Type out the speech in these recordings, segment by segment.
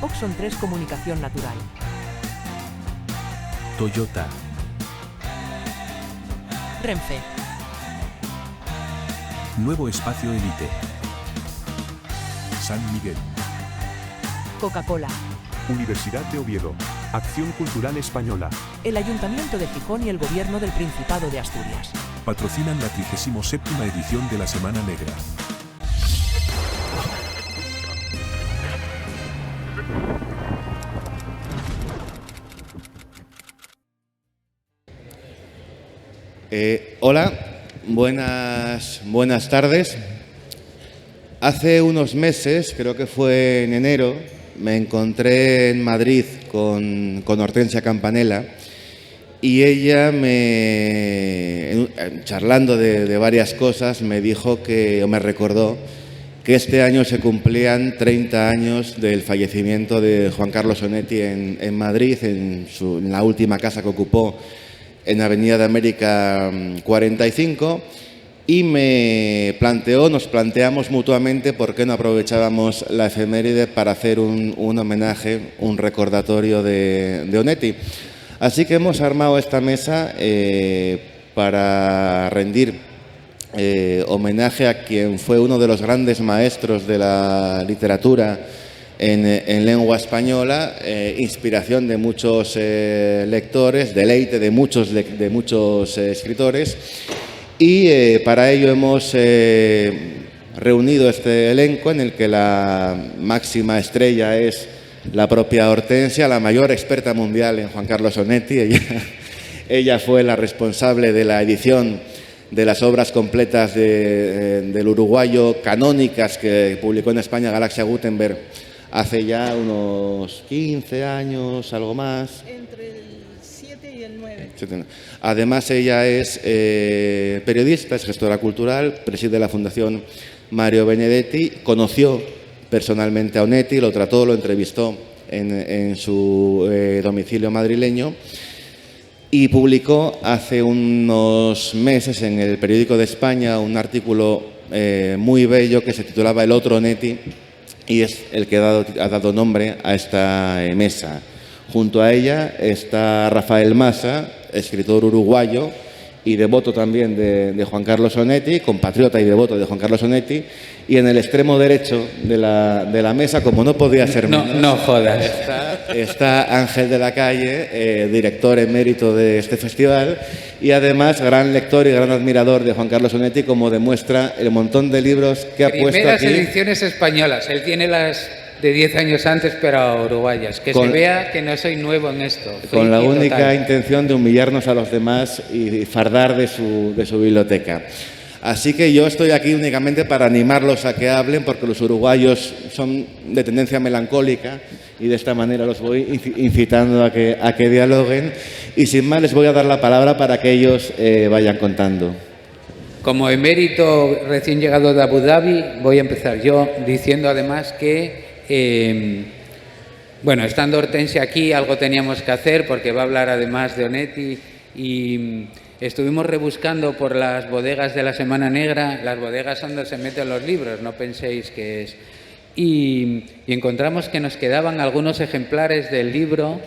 Oxon 3 Comunicación Natural. Toyota. Renfe. Nuevo Espacio Elite. San Miguel. Coca-Cola. Universidad de Oviedo. Acción Cultural Española. El Ayuntamiento de Gijón y el Gobierno del Principado de Asturias. Patrocinan la 37ª edición de la Semana Negra. Hola, buenas tardes. Hace unos meses, creo que fue en enero, me encontré en Madrid con Hortensia Campanella y ella, charlando de varias cosas, me dijo o me recordó que este año se cumplían 30 años del fallecimiento de Juan Carlos Onetti en Madrid, en la última casa que ocupó en Avenida de América 45, y nos planteamos mutuamente por qué no aprovechábamos la efeméride para hacer un homenaje, un recordatorio de Onetti. Así que hemos armado esta mesa para rendir homenaje a quien fue uno de los grandes maestros de la literatura en lengua española, inspiración de muchos lectores, deleite de muchos escritores, y para ello hemos reunido este elenco en el que la máxima estrella es la propia Hortensia, la mayor experta mundial en Juan Carlos Onetti. Ella fue la responsable de la edición de las obras completas del uruguayo canónicas que publicó en España Galaxia Gutenberg hace ya unos 15 años, algo más. Entre el 7 y el 9. Además, ella es periodista, es gestora cultural, preside la Fundación Mario Benedetti, conoció personalmente a Onetti, lo trató, lo entrevistó en su domicilio madrileño y publicó hace unos meses en el Periódico de España un artículo muy bello que se titulaba El otro Onetti, y es el que ha dado nombre a esta mesa. Junto a ella está Rafael Massa, escritor uruguayo y devoto también de Juan Carlos Onetti, compatriota y devoto de Juan Carlos Onetti, y en el extremo derecho de la mesa, como no podía ser menos, no jodas, está Ángel de la Calle, director emérito de este festival y además gran lector y gran admirador de Juan Carlos Onetti, como demuestra el montón de libros que ha puesto primeras aquí. ediciones españolas, él tiene las de 10 años antes, pero uruguayas. Que se vea que no soy nuevo en esto. Con la única total intención de humillarnos a los demás y fardar de su biblioteca. Así que yo estoy aquí únicamente para animarlos a que hablen, porque los uruguayos son de tendencia melancólica y de esta manera los voy incitando a que dialoguen. Y sin más les voy a dar la palabra para que ellos vayan contando. Como emérito recién llegado de Abu Dhabi, voy a empezar yo diciendo además que bueno, estando Hortensia aquí, algo teníamos que hacer porque va a hablar además de Onetti, y estuvimos rebuscando por las bodegas de la Semana Negra. Las bodegas son donde se meten los libros, no penséis que es. Y encontramos que nos quedaban algunos ejemplares del libro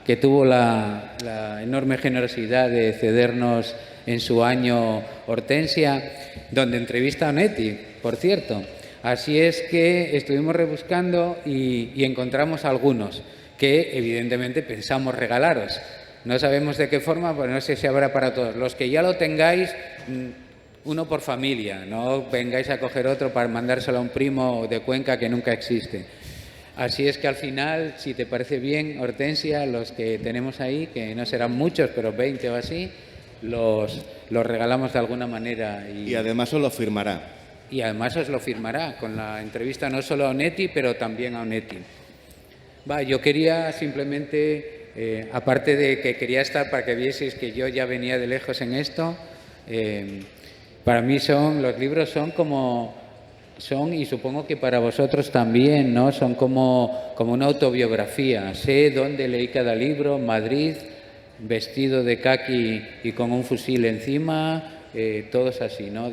que tuvo la enorme generosidad de cedernos en su año Hortensia, donde entrevista a Onetti, por cierto. Así es que estuvimos rebuscando y encontramos algunos que evidentemente pensamos regalaros. No sabemos de qué forma, pues no sé si habrá para todos. Los que ya lo tengáis, uno por familia, no vengáis a coger otro para mandárselo a un primo de Cuenca que nunca existe. Así es que al final, si te parece bien, Hortensia, los que tenemos ahí, que no serán muchos, pero 20 o así, los regalamos de alguna manera. Y además os lo firmará. Y además os lo firmará con la entrevista no solo a Onetti, pero también a Onetti. Yo quería simplemente, aparte de que quería estar para que vieseis que yo ya venía de lejos en esto, para mí los libros son, y supongo que para vosotros también, ¿no? Son como una autobiografía. Sé dónde leí cada libro: Madrid, vestido de caqui y con un fusil encima, todos así, ¿no?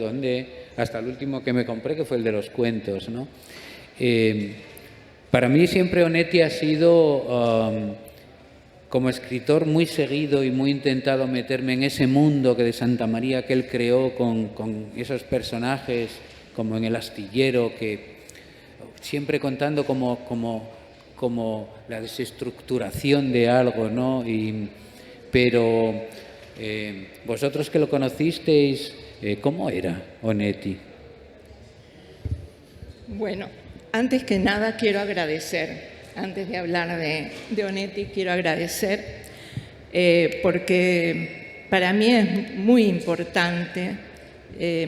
Hasta el último que me compré, que fue el de los cuentos, ¿no? Para mí siempre Onetti ha sido, como escritor, muy seguido y muy intentado meterme en ese mundo que de Santa María que él creó con esos personajes, como en El astillero, que siempre contando como la desestructuración de algo, ¿no? Pero vosotros que lo conocisteis, ¿cómo era Onetti? Bueno, antes que nada quiero agradecer, antes de hablar de Onetti, quiero agradecer porque para mí es muy importante,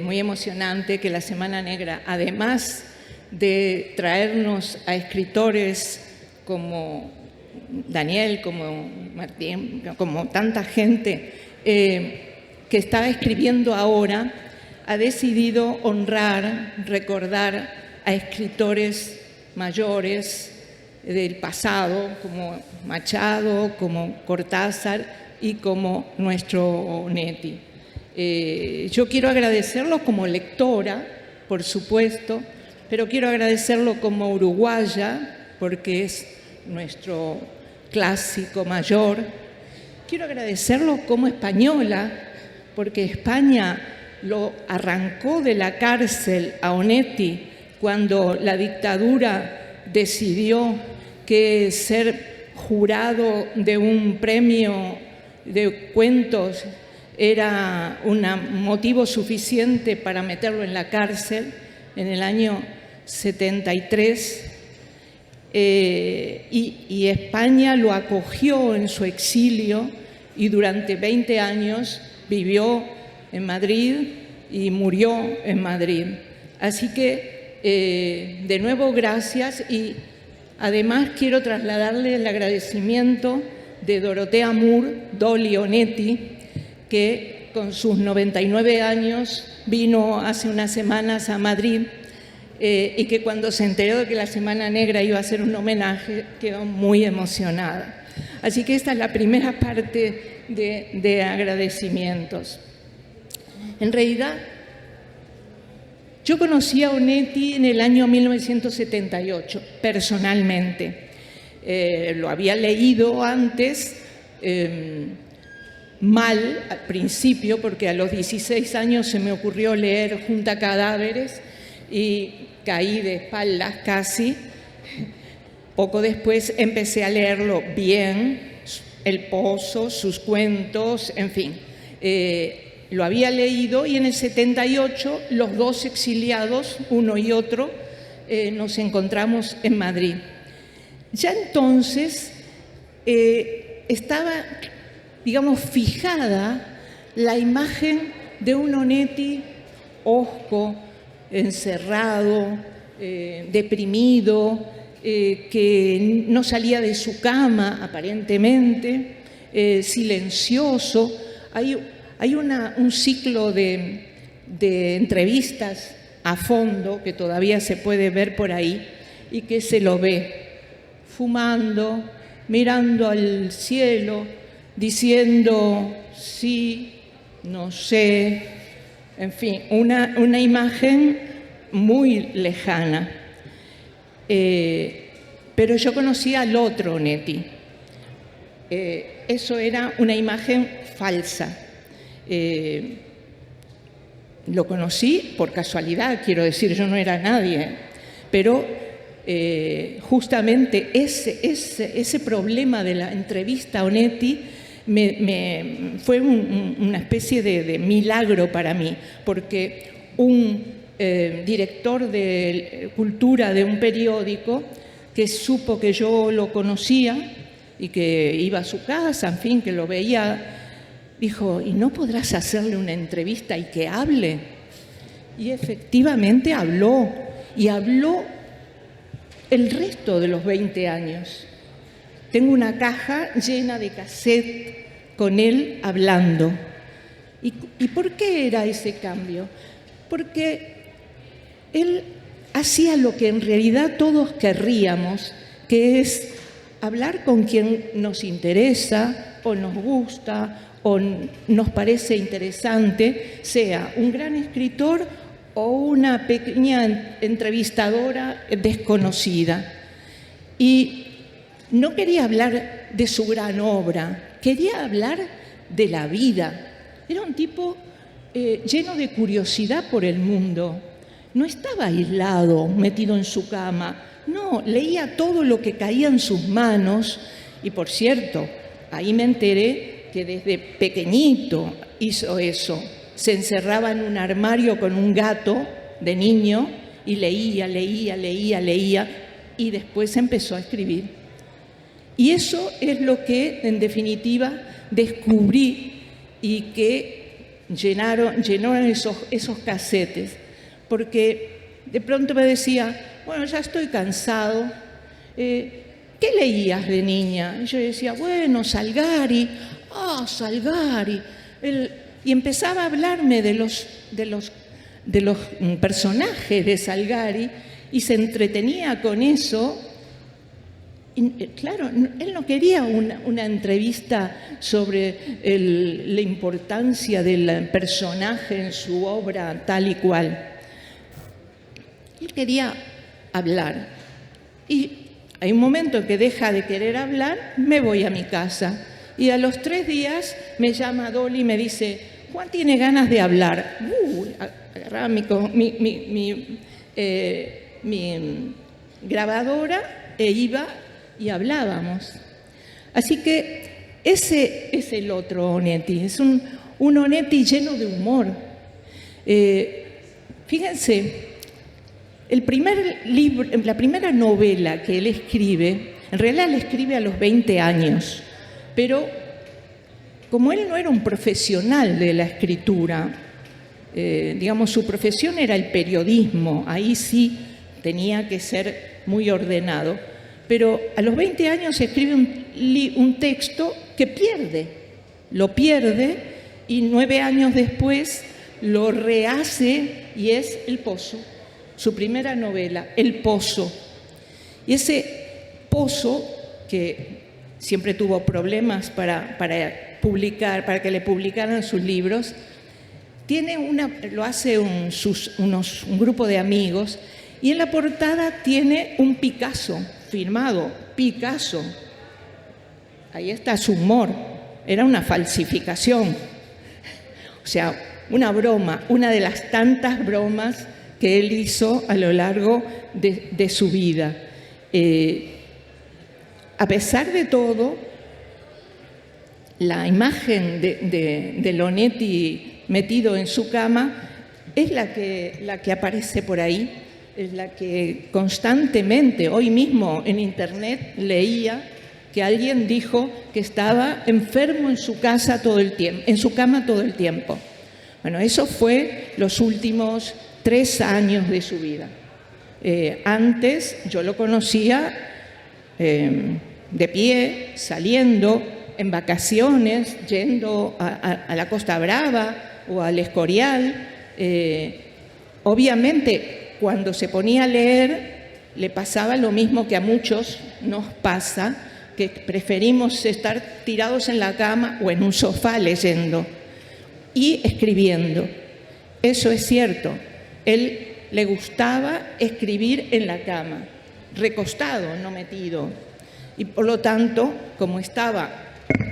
muy emocionante que la Semana Negra, además de traernos a escritores como Daniel, como Martín, como tanta gente que está escribiendo ahora, ha decidido honrar, recordar a escritores mayores del pasado, como Machado, como Cortázar y como nuestro Onetti. Yo quiero agradecerlo como lectora, por supuesto, pero quiero agradecerlo como uruguaya, porque es nuestro clásico mayor. Quiero agradecerlo como española, porque España lo arrancó de la cárcel a Onetti cuando la dictadura decidió que ser jurado de un premio de cuentos era un motivo suficiente para meterlo en la cárcel en el año 73. Y España lo acogió en su exilio y durante 20 años vivió en Madrid y murió en Madrid. Así que, de nuevo, gracias, y además quiero trasladarle el agradecimiento de Dorotea Moore, Dolly Onetti, que con sus 99 años vino hace unas semanas a Madrid y que cuando se enteró de que la Semana Negra iba a hacer un homenaje quedó muy emocionada. Así que esta es la primera parte de agradecimientos. En realidad, yo conocí a Onetti en el año 1978, personalmente. Lo había leído antes, mal al principio, porque a los 16 años se me ocurrió leer Junta Cadáveres y caí de espaldas casi. Poco después empecé a leerlo bien, El Pozo, sus cuentos, en fin. Lo había leído y en el 78 los dos exiliados, uno y otro, nos encontramos en Madrid. Ya entonces estaba, digamos, fijada la imagen de un Onetti hosco, encerrado, deprimido, que no salía de su cama aparentemente, silencioso. Hay un ciclo de entrevistas a fondo que todavía se puede ver por ahí y que se lo ve fumando, mirando al cielo, diciendo sí, no sé, en fin, una imagen muy lejana. Pero yo conocí al otro Onetti. Eso era una imagen falsa. Lo conocí por casualidad, quiero decir, yo no era nadie, pero justamente ese problema de la entrevista a Onetti fue una especie de milagro para mí, porque un director de cultura de un periódico que supo que yo lo conocía y que iba a su casa, en fin, que lo veía, dijo, ¿y no podrás hacerle una entrevista y que hable? Y efectivamente habló, y habló el resto de los 20 años. Tengo una caja llena de cassette con él hablando. ¿Y por qué era ese cambio? Porque él hacía lo que en realidad todos querríamos, que es hablar con quien nos interesa o nos gusta o nos parece interesante, sea un gran escritor o una pequeña entrevistadora desconocida. Y no quería hablar de su gran obra, quería hablar de la vida. Era un tipo lleno de curiosidad por el mundo. No estaba aislado, metido en su cama. No, leía todo lo que caía en sus manos. Y por cierto, ahí me enteré que desde pequeñito hizo eso. Se encerraba en un armario con un gato de niño y leía, y después empezó a escribir. Y eso es lo que, en definitiva, descubrí y que llenaron esos casetes. Porque de pronto me decía, bueno, ya estoy cansado. ¿Qué leías de niña? Y yo decía, bueno, Salgari. Salgari. Y empezaba a hablarme de los personajes de Salgari y se entretenía con eso. Y, claro, él no quería una entrevista sobre la importancia del personaje en su obra tal y cual. Él quería hablar. Y hay un momento en que deja de querer hablar, me voy a mi casa. Y a los 3 días me llama Dolly y me dice, Juan tiene ganas de hablar. Agarraba mi grabadora e iba y hablábamos. Así que ese es el otro Onetti, es un Onetti lleno de humor. Fíjense, la primera novela que él escribe, en realidad la escribe a los 20 años, pero como él no era un profesional de la escritura, digamos, su profesión era el periodismo, ahí sí tenía que ser muy ordenado, pero a los 20 años escribe un texto que lo pierde y 9 años después lo rehace y es El Pozo, su primera novela, El Pozo. Y ese Pozo, que siempre tuvo problemas para publicar, para que le publicaran sus libros, lo hace un grupo de amigos y en la portada tiene un Picasso, firmado Picasso. Ahí está su humor, era una falsificación. O sea, una broma, una de las tantas bromas que él hizo a lo largo de su vida. A pesar de todo, la imagen de Onetti metido en su cama es la que aparece por ahí, es la que constantemente, hoy mismo en internet leía que alguien dijo que estaba enfermo en su casa todo el tiempo, en su cama todo el tiempo. Bueno, eso fue los últimos 3 años de su vida. Antes yo lo conocía de pie, saliendo, en vacaciones, yendo a la Costa Brava o al Escorial. Obviamente, cuando se ponía a leer, le pasaba lo mismo que a muchos nos pasa, que preferimos estar tirados en la cama o en un sofá leyendo y escribiendo. Eso es cierto. Él le gustaba escribir en la cama, recostado, no metido. Y por lo tanto, como estaba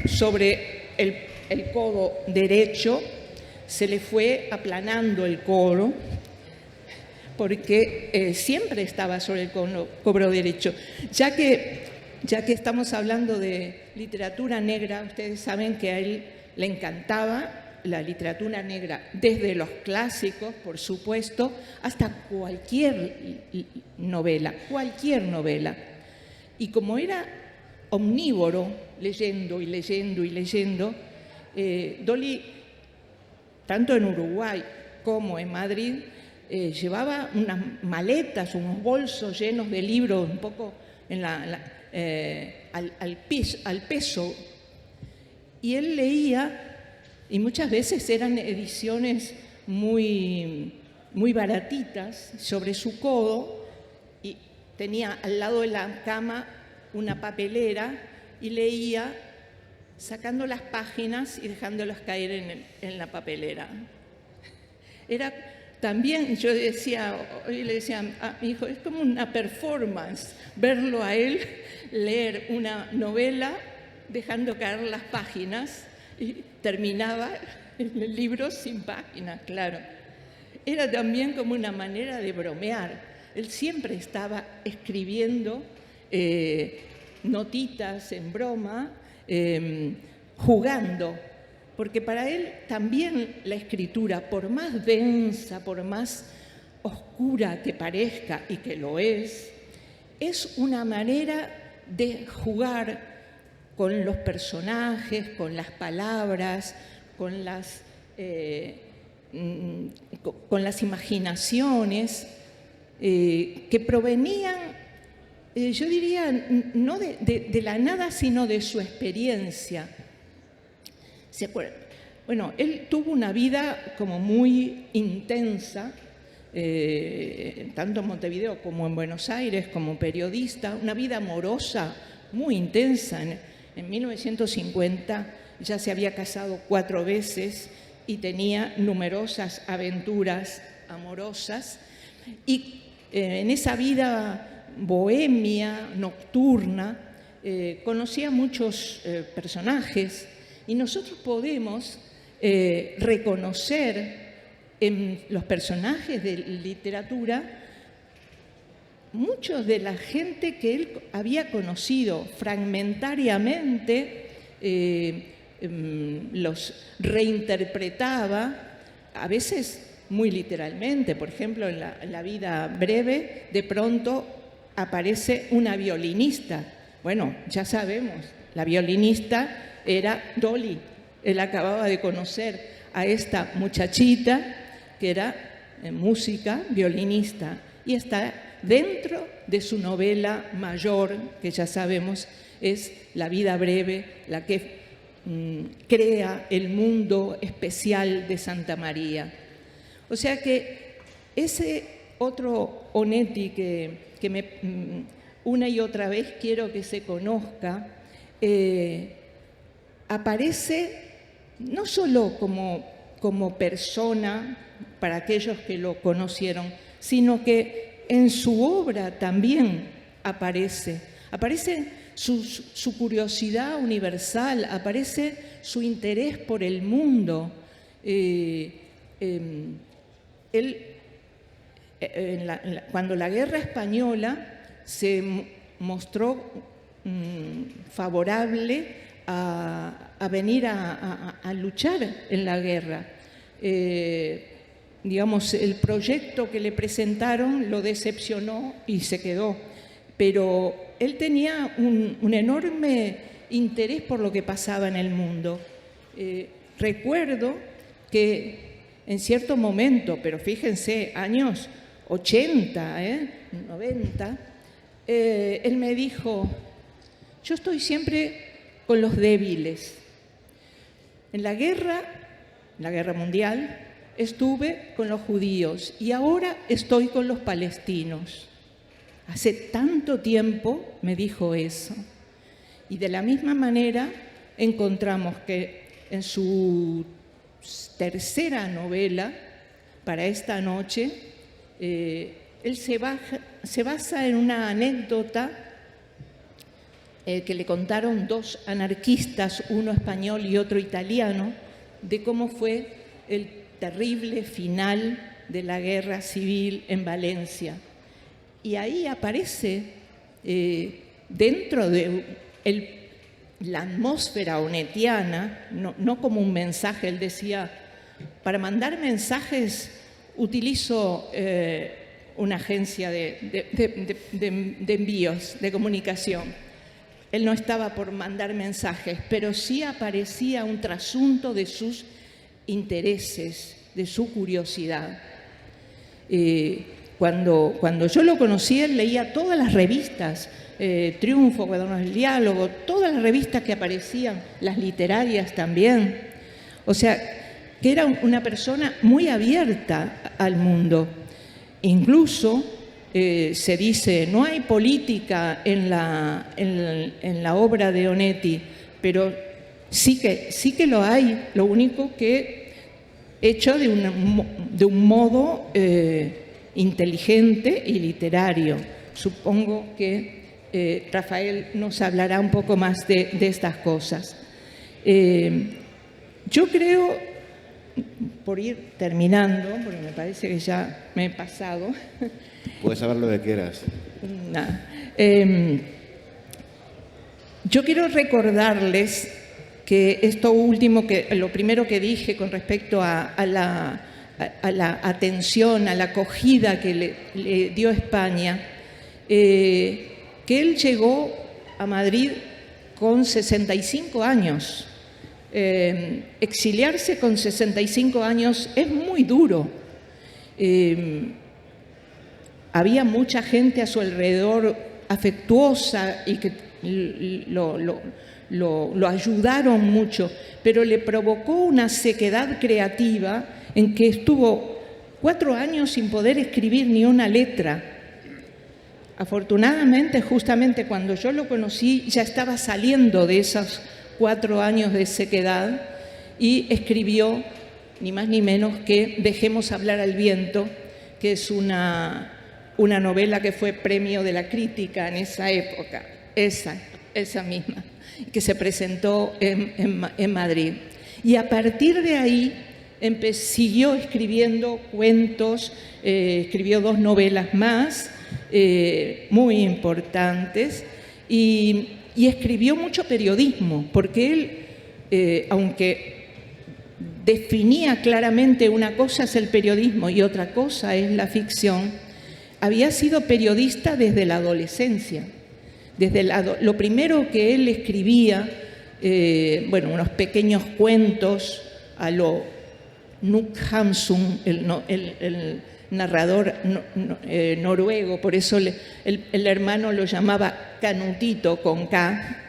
sobre el codo derecho, se le fue aplanando el codo, porque siempre estaba sobre el codo derecho. Ya que estamos hablando de literatura negra, ustedes saben que a él le encantaba la literatura negra, desde los clásicos, por supuesto, hasta cualquier novela. Y como era omnívoro, leyendo, Dolly, tanto en Uruguay como en Madrid, llevaba unas maletas, unos bolsos llenos de libros, un poco al peso. Y él leía, y muchas veces eran ediciones muy baratitas, sobre su codo, y tenía al lado de la cama una papelera y leía sacando las páginas y dejándolas caer en la papelera. Era también yo decía, hoy le decía a mi hijo, es como una performance verlo a él leer una novela dejando caer las páginas y terminaba el libro sin páginas, claro. Era también como una manera de bromear. Él siempre estaba escribiendo notitas en broma, jugando, porque para él también la escritura, por más densa, por más oscura que parezca, y que lo es una manera de jugar con los personajes, con las palabras, con las imaginaciones que provenían, yo diría, no de la nada, sino de su experiencia. Bueno, él tuvo una vida como muy intensa, tanto en Montevideo como en Buenos Aires, como periodista, una vida amorosa muy intensa. En 1950 ya se había casado 4 veces y tenía numerosas aventuras amorosas. Y en esa vida bohemia, nocturna, conocía muchos personajes, y nosotros podemos reconocer en los personajes de literatura muchos de la gente que él había conocido fragmentariamente, los reinterpretaba, a veces muy literalmente. Por ejemplo, en la vida breve, de pronto aparece una violinista. Bueno, ya sabemos, la violinista era Dolly. Él acababa de conocer a esta muchachita que era música, violinista, y está dentro de su novela mayor, que ya sabemos es La vida breve, la que crea el mundo especial de Santa María. O sea que ese otro Onetti que una y otra vez quiero que se conozca, aparece no solo como persona para aquellos que lo conocieron, sino que en su obra también aparece su curiosidad universal, aparece su interés por el mundo. Cuando la Guerra Española se mostró favorable a venir a luchar en la guerra, digamos, el proyecto que le presentaron lo decepcionó y se quedó, pero él tenía un enorme interés por lo que pasaba en el mundo. Recuerdo que en cierto momento, pero fíjense, años 80, 90, él me dijo: yo estoy siempre con los débiles. En la guerra mundial, estuve con los judíos y ahora estoy con los palestinos. Hace tanto tiempo me dijo eso. Y de la misma manera encontramos que en su tercera novela, Para esta noche, él se basa en una anécdota que le contaron 2 anarquistas, uno español y otro italiano, de cómo fue el terrible final de la guerra civil en Valencia. Y ahí aparece, dentro de la atmósfera onetiana, no como un mensaje. Él decía: para mandar mensajes utilizo una agencia de envíos, de comunicación. Él no estaba por mandar mensajes, pero sí aparecía un trasunto de sus intereses, de su curiosidad. Cuando yo lo conocí, él leía todas las revistas, Triunfo, Cuadernos del Diálogo, todas las revistas que aparecían, las literarias también. O sea, que era una persona muy abierta al mundo. Incluso se dice, no hay política en la obra de Onetti, pero sí que lo hay. Lo único que hecho de un modo inteligente y literario. Supongo que Rafael nos hablará un poco más de estas cosas. Yo creo, por ir terminando, porque me parece que ya me he pasado. Puedes hablar lo que quieras. Nada. Yo quiero recordarles que esto último, lo primero que dije con respecto a la atención, a la acogida que le dio España, que él llegó a Madrid con 65 años. Exiliarse con 65 años es muy duro. Había mucha gente a su alrededor afectuosa y que lo ayudaron mucho, pero le provocó una sequedad creativa en que estuvo 4 años sin poder escribir ni una letra. Afortunadamente, justamente cuando yo lo conocí, ya estaba saliendo de esos 4 años de sequedad y escribió ni más ni menos que Dejemos hablar al viento, que es una novela que fue premio de la crítica en esa época, esa misma, que se presentó en Madrid. Y a partir de ahí siguió escribiendo cuentos, escribió 2 novelas más muy importantes y escribió mucho periodismo, porque él, aunque definía claramente una cosa es el periodismo y otra cosa es la ficción, había sido periodista desde la adolescencia. Lo primero que él escribía, unos pequeños cuentos a lo Knut Hamsun, el narrador noruego, por eso el hermano lo llamaba Canutito con K,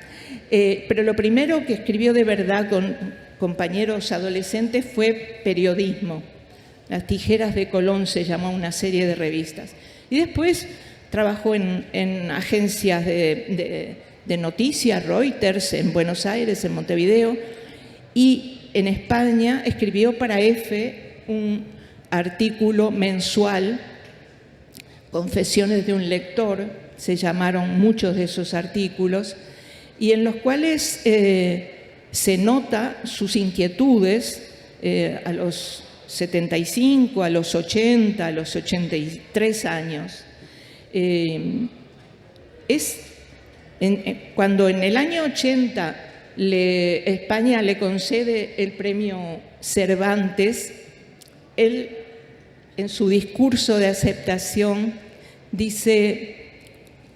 pero lo primero que escribió de verdad con compañeros adolescentes fue periodismo. Las Tijeras de Colón se llamó una serie de revistas. Y después trabajó en agencias de noticias, Reuters, en Buenos Aires, en Montevideo, y en España escribió para EFE un artículo mensual, Confesiones de un lector, se llamaron muchos de esos artículos, y en los cuales se nota sus inquietudes a los 75, a los 80, a los 83 años. Cuando en el año 80 España le concede el premio Cervantes, él en su discurso de aceptación dice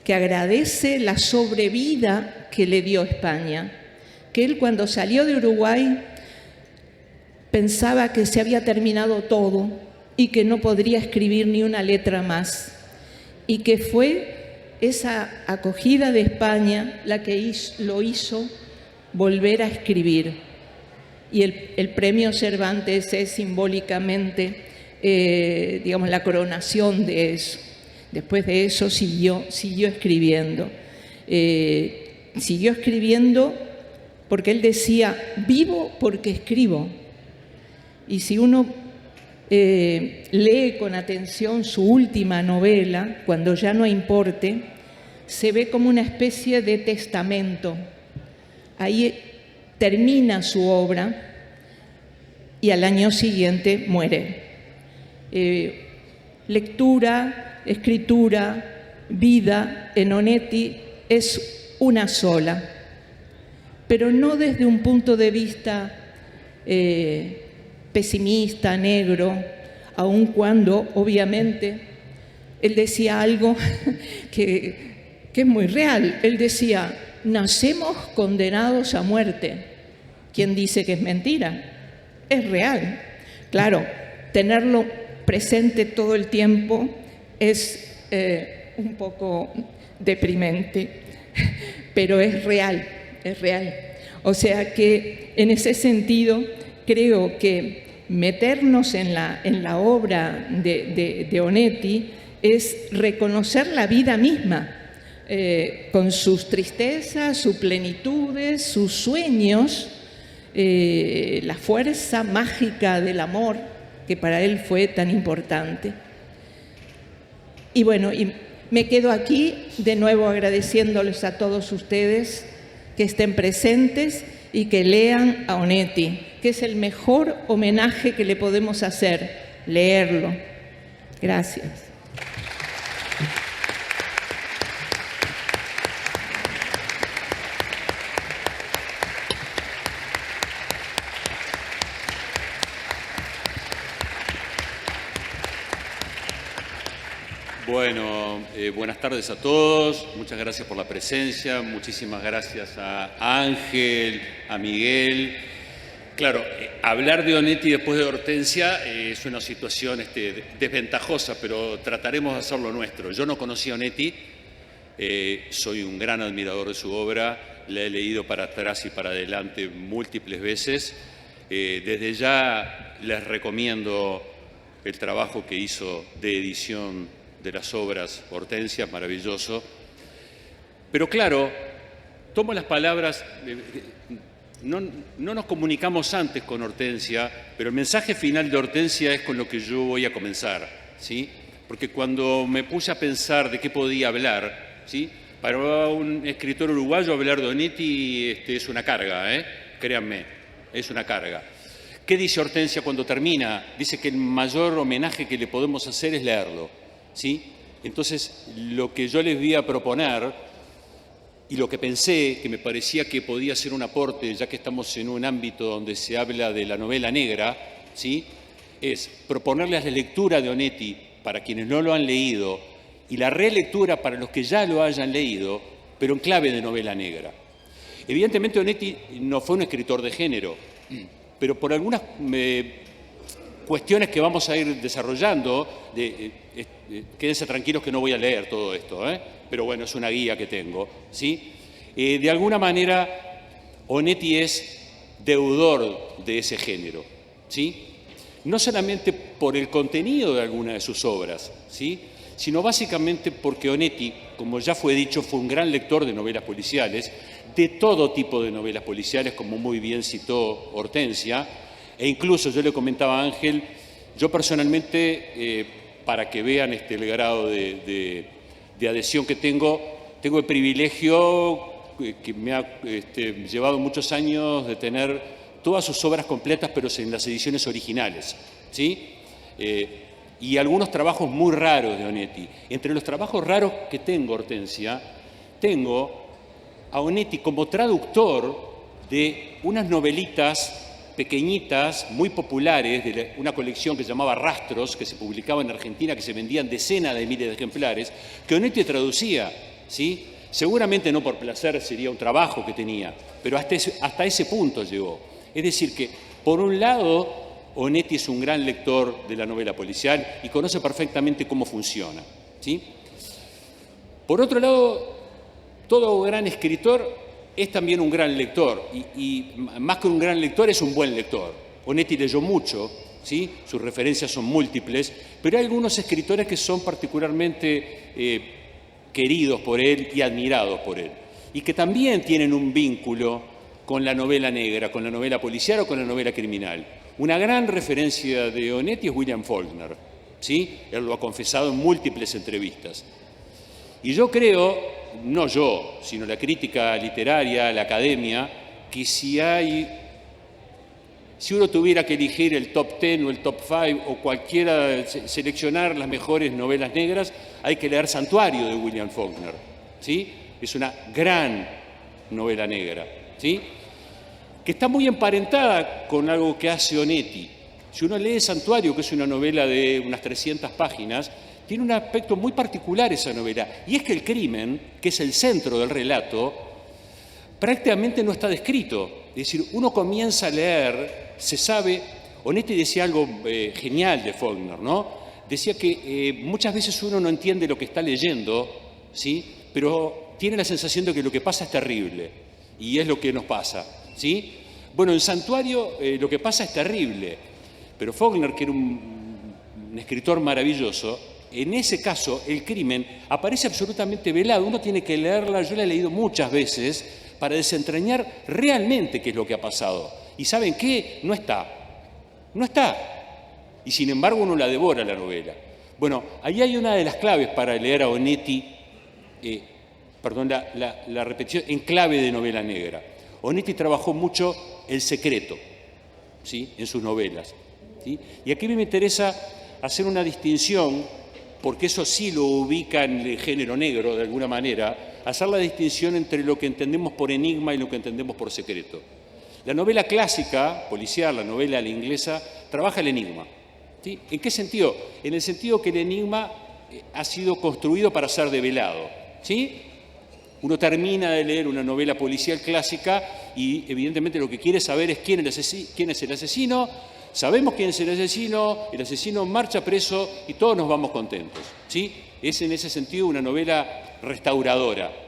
que agradece la sobrevida que le dio España, que él cuando salió de Uruguay pensaba que se había terminado todo y que no podría escribir ni una letra más, y que fue esa acogida de España la que lo hizo volver a escribir. Y el premio Cervantes es simbólicamente, la coronación de eso. Después de eso siguió escribiendo. Siguió escribiendo porque él decía, vivo porque escribo. Y si uno lee con atención su última novela, Cuando ya no importe, se ve como una especie de testamento. Ahí termina su obra y al año siguiente muere. Lectura, escritura, vida en Onetti es una sola, pero no desde un punto de vista pesimista, negro, aun cuando obviamente él decía algo que es muy real. Él decía, nacemos condenados a muerte. ¿Quién dice que es mentira? Es real. Claro, tenerlo presente todo el tiempo es un poco deprimente, pero es real, es real. O sea que en ese sentido creo que meternos en la obra de Onetti es reconocer la vida misma, con sus tristezas, sus plenitudes, sus sueños, la fuerza mágica del amor, que para él fue tan importante. Y bueno, y me quedo aquí de nuevo agradeciéndoles a todos ustedes que estén presentes y que lean a Onetti, que es el mejor homenaje que le podemos hacer, leerlo. Gracias. Bueno, buenas tardes a todos, muchas gracias por la presencia, muchísimas gracias a Ángel, a Miguel. Claro, hablar de Onetti después de Hortensia es una situación desventajosa, pero trataremos de hacer lo nuestro. Yo no conocí a Onetti, soy un gran admirador de su obra, la he leído para atrás y para adelante múltiples veces. Desde ya les recomiendo el trabajo que hizo de edición de las obras Hortensia, maravilloso. Pero claro, tomo las palabras, no nos comunicamos antes con Hortensia, pero el mensaje final de Hortensia es con lo que yo voy a comenzar, ¿sí? Porque cuando me puse a pensar de qué podía hablar, ¿sí? Para un escritor uruguayo hablar de Onetti es una carga, créanme, es una carga. ¿Qué dice Hortensia cuando termina? Dice que el mayor homenaje que le podemos hacer es leerlo. ¿Sí? Entonces, lo que yo les voy a proponer y lo que pensé que me parecía que podía ser un aporte, ya que estamos en un ámbito donde se habla de la novela negra, ¿sí? Es proponerles la lectura de Onetti para quienes no lo han leído y la relectura para los que ya lo hayan leído, pero en clave de novela negra. Evidentemente, Onetti no fue un escritor de género, pero por algunas cuestiones que vamos a ir desarrollando, quédense tranquilos que no voy a leer todo esto, pero bueno, es una guía que tengo, ¿sí? De alguna manera, Onetti es deudor de ese género, ¿sí? No solamente por el contenido de alguna de sus obras, ¿sí? Sino básicamente porque Onetti, como ya fue dicho, fue un gran lector de novelas policiales, de todo tipo de novelas policiales, como muy bien citó Hortensia. E incluso yo le comentaba a Ángel, yo personalmente, para que vean el grado de adhesión que tengo el privilegio que me ha llevado muchos años de tener todas sus obras completas, pero en las ediciones originales, ¿sí? Y algunos trabajos muy raros de Onetti. Entre los trabajos raros que tengo, Hortensia, tengo a Onetti como traductor de unas novelitas pequeñitas, muy populares, de una colección que se llamaba Rastros, que se publicaba en Argentina, que se vendían decenas de miles de ejemplares, que Onetti traducía, ¿sí? Seguramente no por placer, sería un trabajo que tenía, pero hasta ese punto llegó. Es decir que, por un lado, Onetti es un gran lector de la novela policial y conoce perfectamente cómo funciona, ¿sí? Por otro lado, todo gran escritor es también un gran lector y más que un gran lector es un buen lector. Onetti leyó mucho, ¿sí? Sus referencias son múltiples, pero hay algunos escritores que son particularmente queridos por él y admirados por él y que también tienen un vínculo con la novela negra, con la novela policial o con la novela criminal. Una gran referencia de Onetti es William Faulkner, ¿sí? Él lo ha confesado en múltiples entrevistas. Y yo creo, no yo, sino la crítica literaria, la academia, que si uno tuviera que elegir el top 10 o el top 5 o cualquiera, seleccionar las mejores novelas negras, hay que leer Santuario de William Faulkner, ¿sí? Es una gran novela negra, ¿sí? Que está muy emparentada con algo que hace Onetti. Si uno lee Santuario, que es una novela de unas 300 páginas, tiene un aspecto muy particular esa novela, y es que el crimen, que es el centro del relato, prácticamente no está descrito. Es decir, uno comienza a leer, se sabe. Onetti decía algo genial de Faulkner, ¿no? Decía que muchas veces uno no entiende lo que está leyendo, ¿sí? Pero tiene la sensación de que lo que pasa es terrible, y es lo que nos pasa, ¿sí? Bueno, en Santuario lo que pasa es terrible, pero Faulkner, que era un escritor maravilloso, en ese caso el crimen aparece absolutamente velado. Uno tiene que leerla, yo la he leído muchas veces, para desentrañar realmente qué es lo que ha pasado. ¿Y saben qué? No está. No está. Y sin embargo uno la devora la novela. Bueno, ahí hay una de las claves para leer a Onetti, la repetición en clave de novela negra. Onetti trabajó mucho el secreto, ¿sí?, en sus novelas, ¿sí? Y aquí me interesa hacer una distinción, porque eso sí lo ubica en el género negro de alguna manera, hacer la distinción entre lo que entendemos por enigma y lo que entendemos por secreto. La novela clásica, policial, la novela a la inglesa, trabaja el enigma, ¿sí? ¿En qué sentido? En el sentido que el enigma ha sido construido para ser develado, ¿sí? Uno termina de leer una novela policial clásica y evidentemente lo que quiere saber es quién es el asesino, sabemos quién es el asesino marcha preso y todos nos vamos contentos, ¿sí? Es en ese sentido una novela restauradora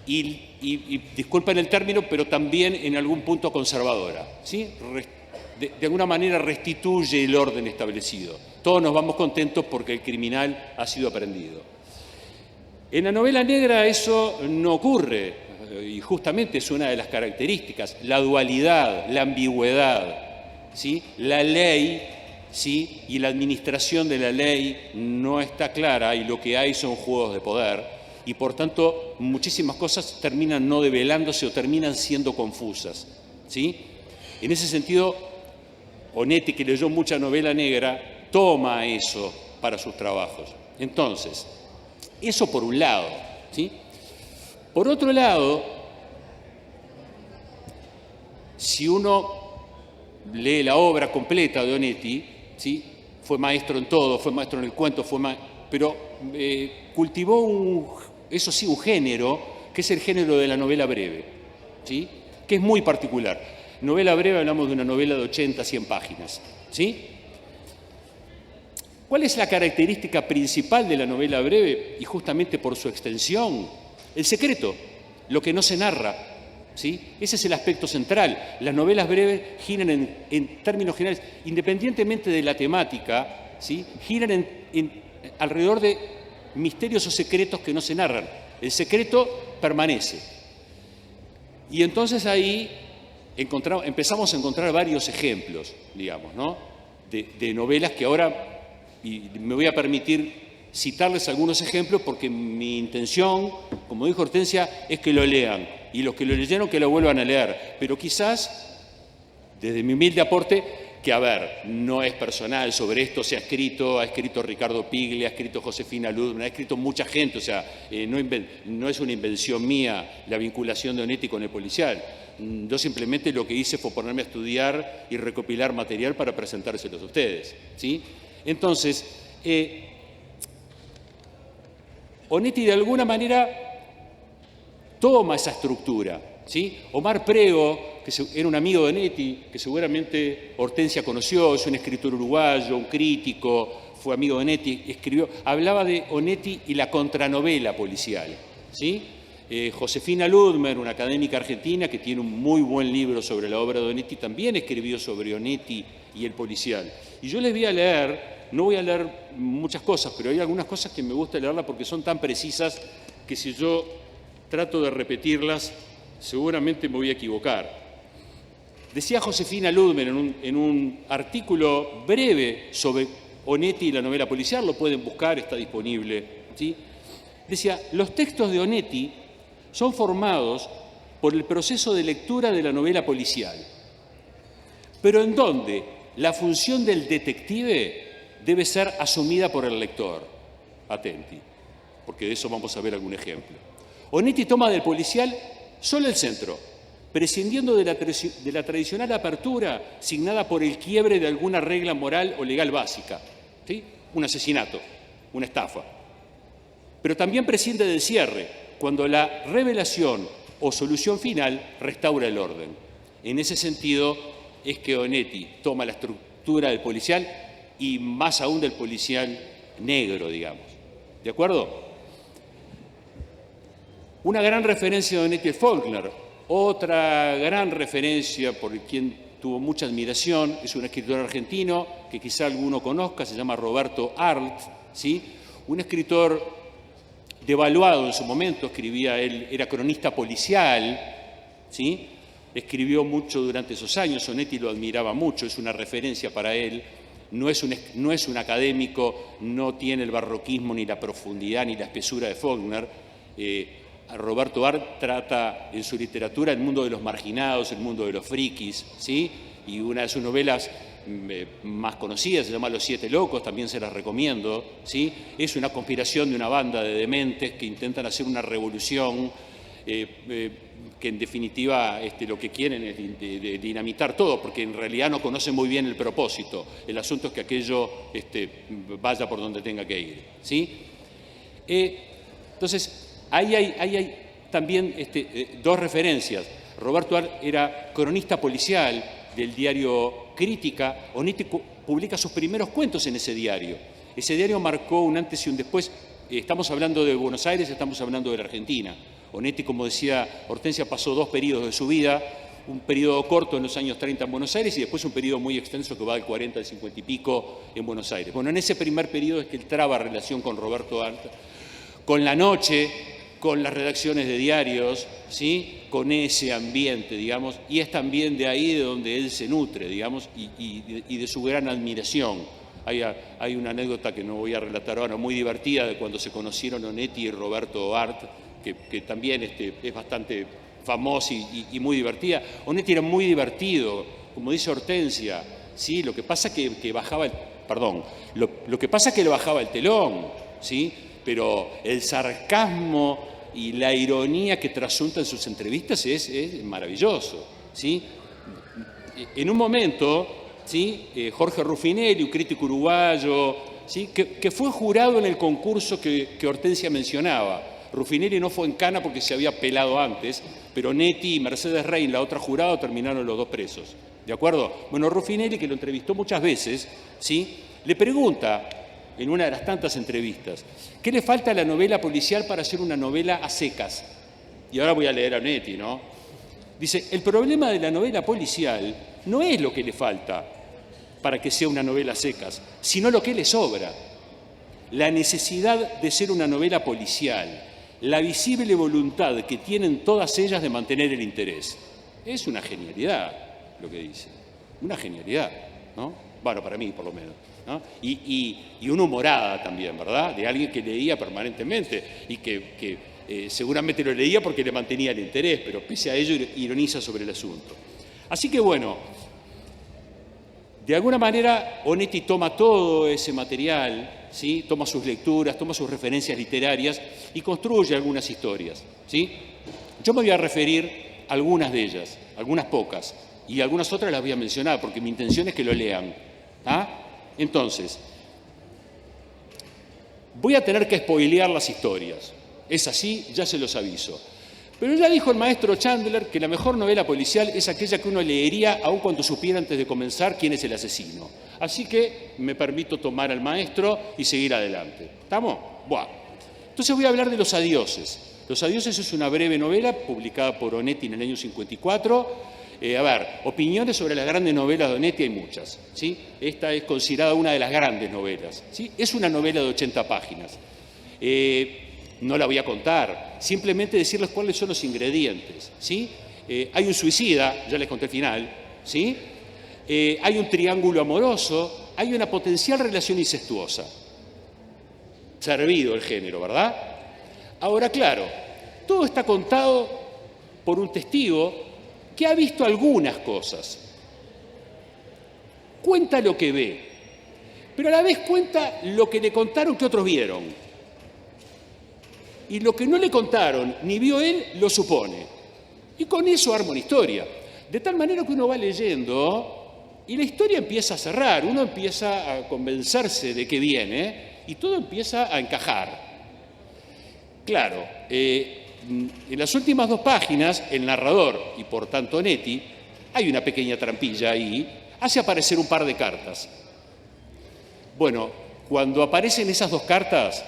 y disculpen el término, pero también en algún punto conservadora, ¿sí? De alguna manera restituye el orden establecido. Todos nos vamos contentos porque el criminal ha sido aprehendido. En la novela negra eso no ocurre, y justamente es una de las características, la dualidad, la ambigüedad, ¿sí? La ley, ¿sí?, y la administración de la ley no está clara y lo que hay son juegos de poder y por tanto muchísimas cosas terminan no develándose o terminan siendo confusas, ¿sí? En ese sentido, Onetti, que leyó mucha novela negra, toma eso para sus trabajos. Entonces, eso por un lado, ¿sí? Por otro lado, si uno lee la obra completa de Onetti, ¿sí?, fue maestro en todo, fue maestro en el cuento, pero cultivó eso sí, un género, que es el género de la novela breve, ¿sí?, que es muy particular. Novela breve, hablamos de una novela de 80, 100 páginas, ¿sí? ¿Cuál es la característica principal de la novela breve? Y justamente por su extensión, el secreto, lo que no se narra, ¿sí? Ese es el aspecto central. Las novelas breves giran en términos generales, independientemente de la temática, ¿sí?, giran alrededor de misterios o secretos que no se narran. El secreto permanece. Y entonces ahí empezamos a encontrar varios ejemplos, digamos, ¿no?, de novelas que ahora... Y me voy a permitir citarles algunos ejemplos porque mi intención, como dijo Hortensia, es que lo lean. Y los que lo leyeron que lo vuelvan a leer. Pero quizás, desde mi humilde aporte, que a ver, no es personal sobre esto, ha escrito Ricardo Piglia, ha escrito Josefina Ludman, ha escrito mucha gente, o sea, no es una invención mía la vinculación de Onetti con el policial. Yo simplemente lo que hice fue ponerme a estudiar y recopilar material para presentárselos a ustedes, ¿sí? Entonces, Onetti de alguna manera toma esa estructura, ¿sí? Omar Prego, que era un amigo de Onetti, que seguramente Hortensia conoció, es un escritor uruguayo, un crítico, fue amigo de Onetti, hablaba de Onetti y la contranovela policial, ¿sí? Josefina Ludmer, una académica argentina que tiene un muy buen libro sobre la obra de Onetti, también escribió sobre Onetti y el policial. Y yo les voy a leer, no voy a leer muchas cosas, pero hay algunas cosas que me gusta leerlas porque son tan precisas que si yo trato de repetirlas, seguramente me voy a equivocar. Decía Josefina Ludmer en un artículo breve sobre Onetti y la novela policial, lo pueden buscar, está disponible, ¿sí? Decía, los textos de Onetti son formados por el proceso de lectura de la novela policial, pero en donde la función del detective debe ser asumida por el lector. Atenti, porque de eso vamos a ver algún ejemplo. Onetti toma del policial solo el centro, prescindiendo de la tradicional apertura signada por el quiebre de alguna regla moral o legal básica, ¿sí? Un asesinato, una estafa. Pero también prescinde del cierre, cuando la revelación o solución final restaura el orden. En ese sentido es que Onetti toma la estructura del policial y más aún del policial negro, digamos. ¿De acuerdo? Una gran referencia de Onetti es Faulkner. Otra gran referencia por quien tuvo mucha admiración es un escritor argentino que quizá alguno conozca, se llama Roberto Arlt, ¿sí? Un escritor devaluado en su momento, escribía él, era cronista policial, ¿sí? escribió mucho durante esos años, Onetti lo admiraba mucho, es una referencia para él, no es un académico, no tiene el barroquismo, ni la profundidad, ni la espesura de Faulkner. Roberto Art trata en su literatura el mundo de los marginados, el mundo de los frikis, ¿sí? Y una de sus novelas más conocidas se llama Los Siete Locos, también se las recomiendo, ¿sí? Es una conspiración de una banda de dementes que intentan hacer una revolución, que en definitiva lo que quieren es de dinamitar todo, porque en realidad no conocen muy bien el propósito. El asunto es que aquello vaya por donde tenga que ir, ¿sí? Entonces, ahí hay también dos referencias. Roberto Art era cronista policial del diario Crítica. Onetti publica sus primeros cuentos en ese diario. Ese diario marcó un antes y un después. Estamos hablando de Buenos Aires, estamos hablando de la Argentina. Onetti, como decía Hortensia, pasó 2 periodos de su vida, un periodo corto en los años 30 en Buenos Aires y después un periodo muy extenso que va del 40 al 50 y pico en Buenos Aires. Bueno, en ese primer periodo es que él traba relación con Roberto Art, con La Noche, con las redacciones de diarios, ¿sí? Con ese ambiente, digamos, y es también de ahí de donde él se nutre, digamos, y de su gran admiración. Hay una anécdota que no voy a relatar ahora, muy divertida, de cuando se conocieron Onetti y Roberto Art, que también es bastante famosa y muy divertida. Onetti era muy divertido, como dice Hortensia, ¿sí? Lo que pasa que bajaba lo que pasa es que le bajaba el telón, ¿sí? Pero el sarcasmo y la ironía que trasunta en sus entrevistas es maravilloso, ¿sí? En un momento, ¿sí? Jorge Ruffinelli, un crítico uruguayo, ¿sí? que fue jurado en el concurso que Hortensia mencionaba. Ruffinelli no fue en cana porque se había pelado antes, pero Onetti y Mercedes Rein, la otra jurado, terminaron los 2 presos. ¿De acuerdo? Bueno, Ruffinelli, que lo entrevistó muchas veces, ¿sí? Le pregunta en una de las tantas entrevistas, ¿qué le falta a la novela policial para hacer una novela a secas? Y ahora voy a leer a Onetti, ¿no? Dice, el problema de la novela policial no es lo que le falta para que sea una novela a secas, sino lo que le sobra. La necesidad de ser una novela policial, la visible voluntad que tienen todas ellas de mantener el interés. Es una genialidad lo que dice, una genialidad, ¿no? Bueno, para mí por lo menos, ¿no? Y una humorada también, ¿verdad? De alguien que leía permanentemente y que seguramente lo leía porque le mantenía el interés, pero pese a ello ironiza sobre el asunto. Así que bueno, de alguna manera Onetti toma todo ese material, ¿sí? Toma sus lecturas, toma sus referencias literarias y construye algunas historias, ¿sí? Yo me voy a referir a algunas de ellas, algunas pocas, y algunas otras las voy a mencionar porque mi intención es que lo lean. Entonces, voy a tener que spoilear las historias. Es así, ya se los aviso. Pero ya dijo el maestro Chandler que la mejor novela policial es aquella que uno leería aun cuando supiera antes de comenzar quién es el asesino. Así que me permito tomar al maestro y seguir adelante. ¿Estamos? Buah. Entonces voy a hablar de Los Adioses. Los Adioses es una breve novela publicada por Onetti en el año 54. Opiniones sobre las grandes novelas de Onetti hay muchas, ¿sí? Esta es considerada una de las grandes novelas, ¿sí? Es una novela de 80 páginas. No la voy a contar, simplemente decirles cuáles son los ingredientes, ¿sí? Hay un suicida, ya les conté el final, ¿sí? Hay un triángulo amoroso, hay una potencial relación incestuosa. Servido el género, ¿verdad? Ahora, claro, todo está contado por un testigo que ha visto algunas cosas. Cuenta lo que ve, pero a la vez cuenta lo que le contaron que otros vieron. Y lo que no le contaron ni vio él, lo supone. Y con eso arma una historia. De tal manera que uno va leyendo y la historia empieza a cerrar, uno empieza a convencerse de que viene y todo empieza a encajar. Claro, en las últimas 2 páginas, el narrador, y por tanto Onetti, hay una pequeña trampilla ahí, hace aparecer un par de cartas. Bueno, cuando aparecen esas 2 cartas,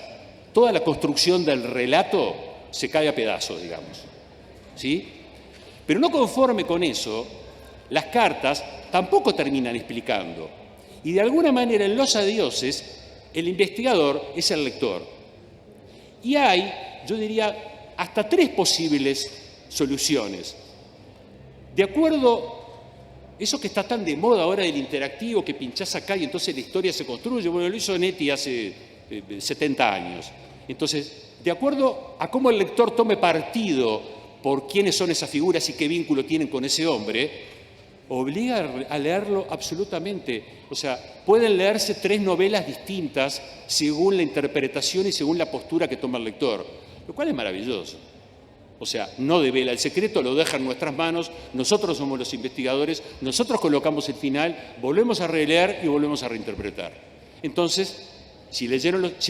toda la construcción del relato se cae a pedazos, digamos, ¿sí? Pero no conforme con eso, las cartas tampoco terminan explicando. Y de alguna manera en Los Adioses, el investigador es el lector. Y hay, yo diría, hasta 3 posibles soluciones. De acuerdo, eso que está tan de moda ahora del interactivo, que pinchás acá y entonces la historia se construye, bueno, lo hizo Onetti hace 70 años. Entonces, de acuerdo a cómo el lector tome partido por quiénes son esas figuras y qué vínculo tienen con ese hombre, obliga a leerlo absolutamente. O sea, pueden leerse 3 novelas distintas según la interpretación y según la postura que toma el lector, lo cual es maravilloso. O sea, no devela el secreto, lo deja en nuestras manos, nosotros somos los investigadores, nosotros colocamos el final, volvemos a releer y volvemos a reinterpretar. Entonces, si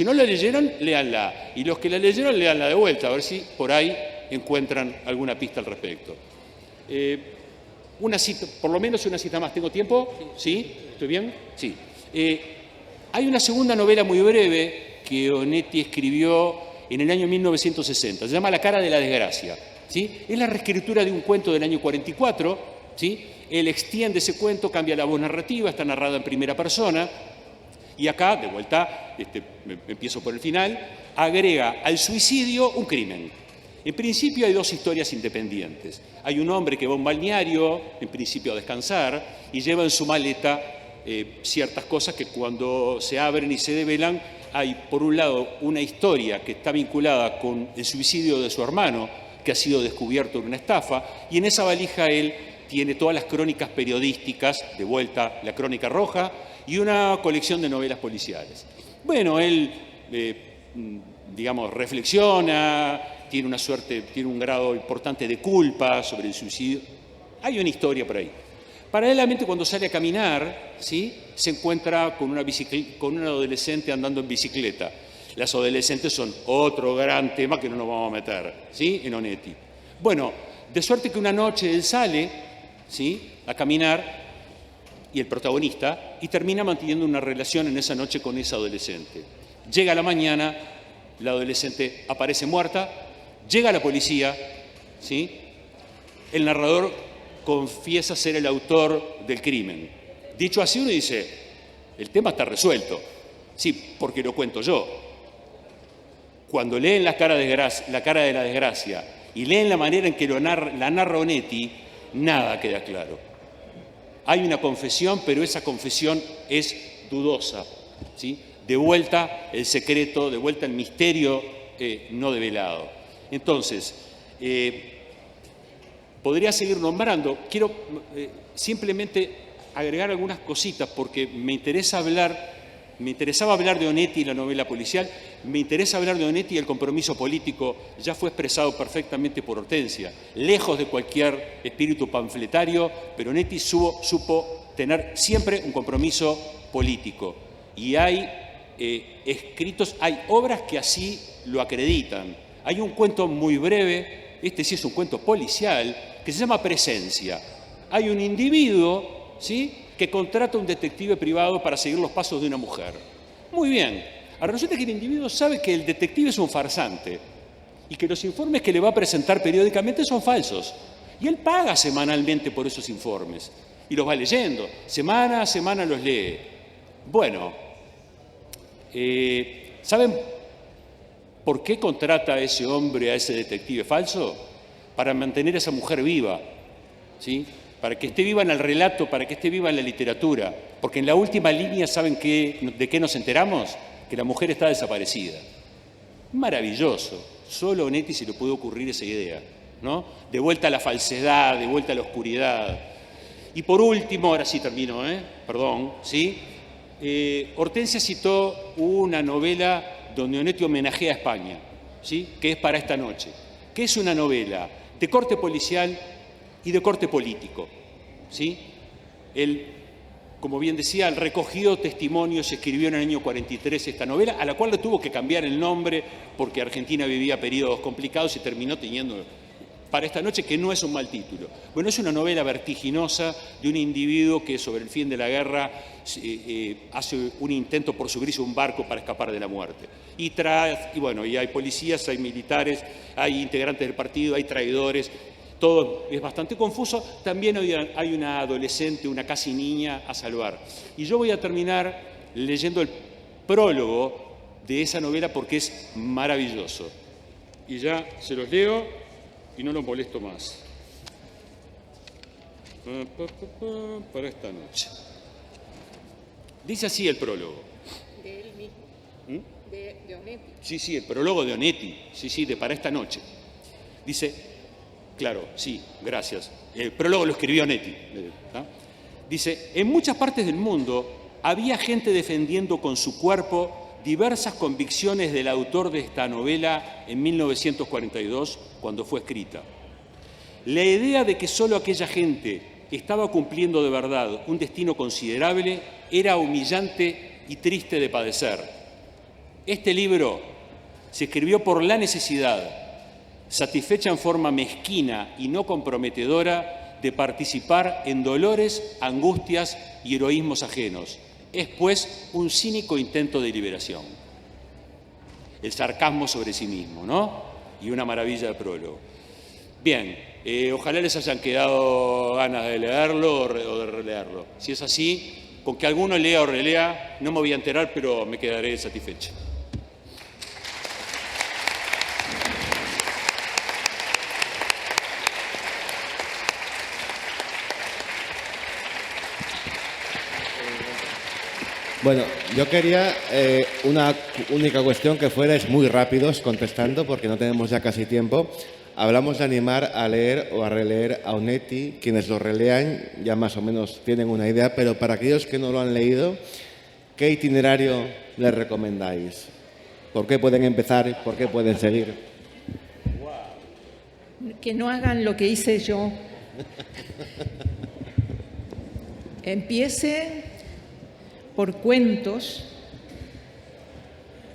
no la leyeron, léanla. Y los que la leyeron, léanla de vuelta, a ver si por ahí encuentran alguna pista al respecto. Una cita, por lo menos una cita más. ¿Tengo tiempo? ¿Sí? ¿Estoy bien? Sí. Hay una segunda novela muy breve que Onetti escribió en el año 1960. Se llama La cara de la desgracia. ¿Sí? Es la reescritura de un cuento del año 44. ¿Sí? Él extiende ese cuento, cambia la voz narrativa, está narrada en primera persona. Y acá, de vuelta, empiezo por el final, agrega al suicidio un crimen. En principio hay 2 historias independientes. Hay un hombre que va a un balneario, en principio a descansar, y lleva en su maleta ciertas cosas que cuando se abren y se develan, hay por un lado una historia que está vinculada con el suicidio de su hermano, que ha sido descubierto en una estafa, y en esa valija él tiene todas las crónicas periodísticas, de vuelta la Crónica Roja, y una colección de novelas policiales. Bueno, él, digamos, reflexiona, tiene un grado importante de culpa sobre el suicidio. Hay una historia por ahí. Paralelamente, cuando sale a caminar, ¿sí?, se encuentra con un adolescente andando en bicicleta. Las adolescentes son otro gran tema que no nos vamos a meter, ¿sí?, en Onetti. Bueno, de suerte que una noche él sale, ¿sí?, a caminar, y el protagonista, y termina manteniendo una relación en esa noche con esa adolescente. Llega la mañana, la adolescente aparece muerta, llega la policía, ¿sí?, el narrador confiesa ser el autor del crimen. Dicho así, uno dice, el tema está resuelto. Sí, porque lo cuento yo. Cuando leen La cara de la desgracia y leen la manera en que la narra Onetti, nada queda claro. Hay una confesión, pero esa confesión es dudosa, ¿sí? De vuelta el secreto, de vuelta el misterio no develado. Entonces, podría seguir nombrando. Quiero simplemente agregar algunas cositas porque me interesaba hablar de Onetti y la novela policial, me interesa hablar de Onetti y el compromiso político ya fue expresado perfectamente por Hortensia, lejos de cualquier espíritu panfletario, pero Onetti supo tener siempre un compromiso político. Y hay escritos, hay obras que así lo acreditan. Hay un cuento muy breve, este sí es un cuento policial, que se llama Presencia. Hay un individuo, ¿sí?, que contrata a un detective privado para seguir los pasos de una mujer. Muy bien. Ahora resulta que el individuo sabe que el detective es un farsante y que los informes que le va a presentar periódicamente son falsos. Y él paga semanalmente por esos informes y los va leyendo. Semana a semana los lee. Bueno, ¿saben por qué contrata a ese hombre, a ese detective falso? Para mantener a esa mujer viva, ¿sí?, para que esté viva en el relato, para que esté viva en la literatura. Porque en la última línea, ¿saben de qué nos enteramos? Que la mujer está desaparecida. Maravilloso. Solo a Onetti se le puede ocurrir esa idea, ¿no? De vuelta a la falsedad, de vuelta a la oscuridad. Y por último, ahora sí termino, perdón, ¿sí? Hortensia citó una novela donde Onetti homenajea a España, ¿sí?, que es Para esta noche, que es una novela de corte policial y de corte político, ¿sí? Él, como bien decía, el recogido testimonio se escribió en el año 43 esta novela, a la cual le tuvo que cambiar el nombre porque Argentina vivía periodos complicados y terminó teniendo Para esta noche, que no es un mal título. Bueno, es una novela vertiginosa de un individuo que sobre el fin de la guerra hace un intento por subirse a un barco para escapar de la muerte. Y hay policías, hay militares, hay integrantes del partido, hay traidores. Todo es bastante confuso. También hay una adolescente, una casi niña a salvar. Y yo voy a terminar leyendo el prólogo de esa novela porque es maravilloso. Y ya se los leo y no los molesto más. para esta noche. Dice así el prólogo. De él mismo. De Onetti. Sí, el prólogo de Onetti. Sí, de para esta noche. Dice, claro, sí, gracias. El prólogo lo escribió Onetti. ¿No? Dice, en muchas partes del mundo había gente defendiendo con su cuerpo diversas convicciones del autor de esta novela en 1942, cuando fue escrita. La idea de que solo aquella gente estaba cumpliendo de verdad un destino considerable era humillante y triste de padecer. Este libro se escribió por la necesidad, satisfecha en forma mezquina y no comprometedora, de participar en dolores, angustias y heroísmos ajenos. Es, pues, un cínico intento de liberación. El sarcasmo sobre sí mismo, ¿no? Y una maravilla de prólogo. Bien, ojalá les hayan quedado ganas de leerlo o de releerlo. Si es así, con que alguno lea o relea, no me voy a enterar, pero me quedaré satisfecho. Bueno, yo quería una única cuestión que fuerais muy rápidos contestando, porque no tenemos ya casi tiempo. Hablamos de animar a leer o a releer a Onetti. Quienes lo relean ya más o menos tienen una idea, pero para aquellos que no lo han leído, ¿qué itinerario les recomendáis? ¿Por qué pueden empezar? ¿Por qué pueden seguir? Que no hagan lo que hice yo. Empiece por cuentos.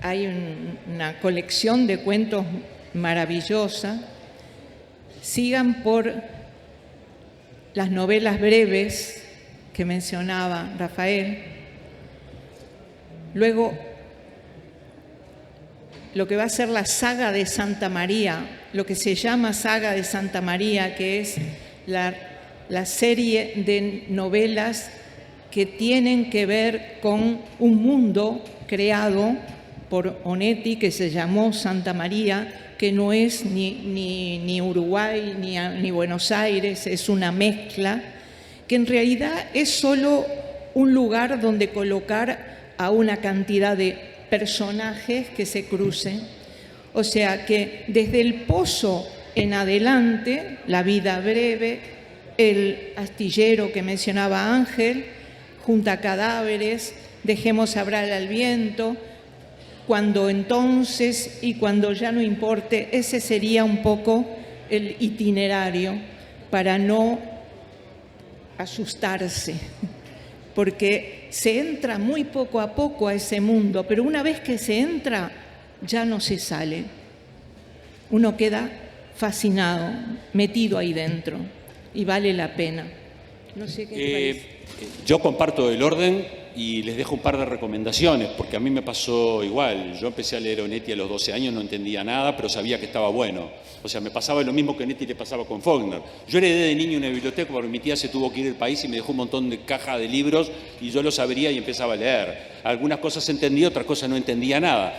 Hay una colección de cuentos maravillosa. Sigan por las novelas breves que mencionaba Rafael. Luego, lo que va a ser la saga de Santa María, lo que se llama saga de Santa María, que es la serie de novelas que tienen que ver con un mundo creado por Onetti que se llamó Santa María, que no es ni Uruguay ni Buenos Aires, es una mezcla, que en realidad es solo un lugar donde colocar a una cantidad de personajes que se crucen. O sea que desde el Pozo en adelante, la vida breve, el astillero que mencionaba Ángel, Junta Cadáveres, Dejemos hablar al viento, Cuando entonces y cuando ya no importe, ese sería un poco el itinerario para no asustarse, porque se entra muy poco a poco a ese mundo, pero una vez que se entra ya no se sale. Uno queda fascinado, metido ahí dentro y vale la pena. No sé qué te parece. Yo comparto el orden y les dejo un par de recomendaciones, porque a mí me pasó igual. Yo empecé a leer Onetti a los 12 años, no entendía nada, pero sabía que estaba bueno. O sea, me pasaba lo mismo que a Onetti le pasaba con Faulkner. Yo heredé de niño una biblioteca porque mi tía se tuvo que ir del país y me dejó un montón de cajas de libros y yo los abría y empezaba a leer. Algunas cosas entendía, otras cosas no entendía nada.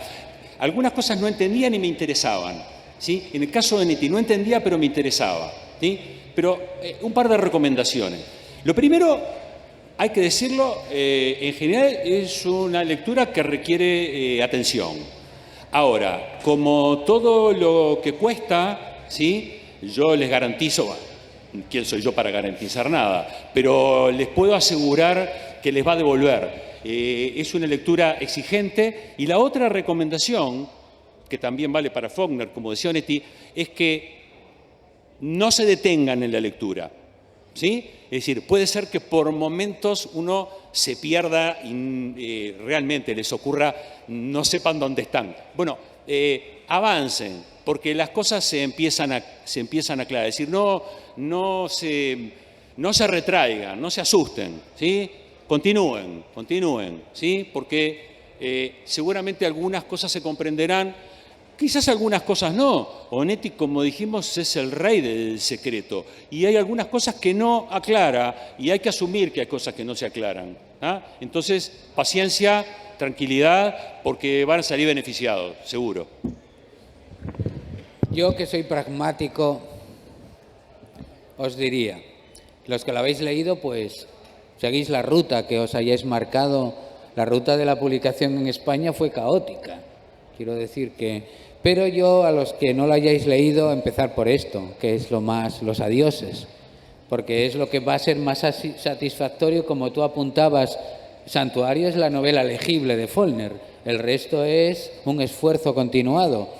Algunas cosas no entendía ni me interesaban, ¿sí? En el caso de Onetti no entendía, pero me interesaba, ¿sí? Pero un par de recomendaciones. Lo primero, hay que decirlo, en general es una lectura que requiere atención. Ahora, como todo lo que cuesta, ¿sí? Yo les garantizo, bueno, ¿quién soy yo para garantizar nada? Pero les puedo asegurar que les va a devolver. Es una lectura exigente. Y la otra recomendación, que también vale para Faulkner, como decía Onetti, es que no se detengan en la lectura, ¿sí? Es decir, puede ser que por momentos uno se pierda y realmente les ocurra, no sepan dónde están. Bueno, avancen, porque las cosas se empiezan a aclarar. Es decir, no se retraigan, no se asusten, ¿sí? Continúen, ¿sí? Porque seguramente algunas cosas se comprenderán. Quizás algunas cosas no. Onetti, como dijimos, es el rey del secreto. Y hay algunas cosas que no aclara y hay que asumir que hay cosas que no se aclaran, ¿ah? Entonces, paciencia, tranquilidad, porque van a salir beneficiados, seguro. Yo, que soy pragmático, os diría, Los que lo habéis leído, pues seguís la ruta que os hayáis marcado. La ruta de la publicación en España fue caótica, quiero decir que... Pero yo, a los que no lo hayáis leído, empezar por esto, que es los adioses, porque es lo que va a ser más satisfactorio, como tú apuntabas. Santuario es la novela legible de Faulkner, el resto es un esfuerzo continuado.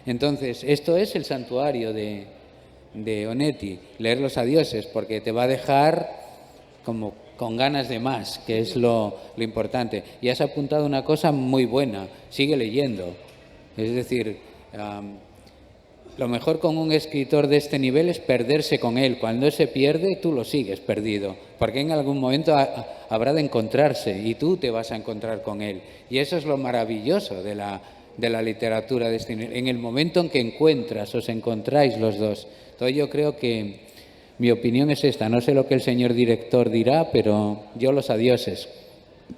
Entonces, esto es el santuario de Onetti, leer los adioses, porque te va a dejar como con ganas de más, que es lo importante. Y has apuntado una cosa muy buena, sigue leyendo. Es decir, lo mejor con un escritor de este nivel es perderse con él. Cuando se pierde, tú lo sigues perdido, porque en algún momento habrá de encontrarse y tú te vas a encontrar con él. Y eso es lo maravilloso de la literatura de este nivel. En el momento en que os encontráis los dos. Entonces yo creo que mi opinión es esta. No sé lo que el señor director dirá, pero yo los adioses.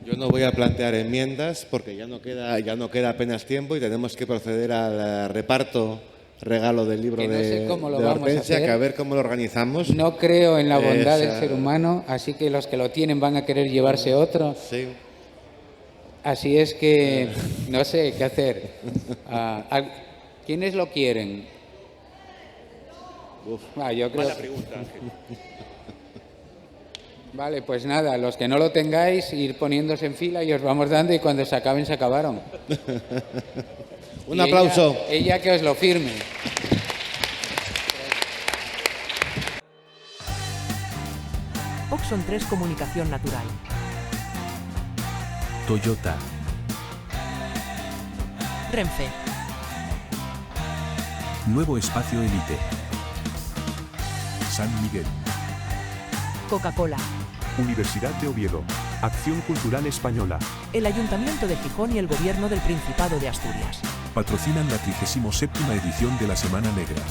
Yo no voy a plantear enmiendas porque ya no queda apenas tiempo y tenemos que proceder al reparto regalo del libro de Hortensia, que a ver cómo lo organizamos. No creo en la bondad del ser humano, así que los que lo tienen van a querer llevarse otro. Sí. Así es que no sé qué hacer. ¿Quiénes lo quieren? Yo creo... Mala pregunta, Ángel. Vale, pues nada, los que no lo tengáis, ir poniéndose en fila y os vamos dando, y cuando se acaben, se acabaron. Un aplauso. Ella que os lo firme. Oxon 3 Comunicación Natural. Toyota. Renfe. Nuevo Espacio Elite. San Miguel. Coca-Cola. Universidad de Oviedo. Acción Cultural Española. El Ayuntamiento de Gijón y el Gobierno del Principado de Asturias. Patrocinan la 37ª edición de la Semana Negra.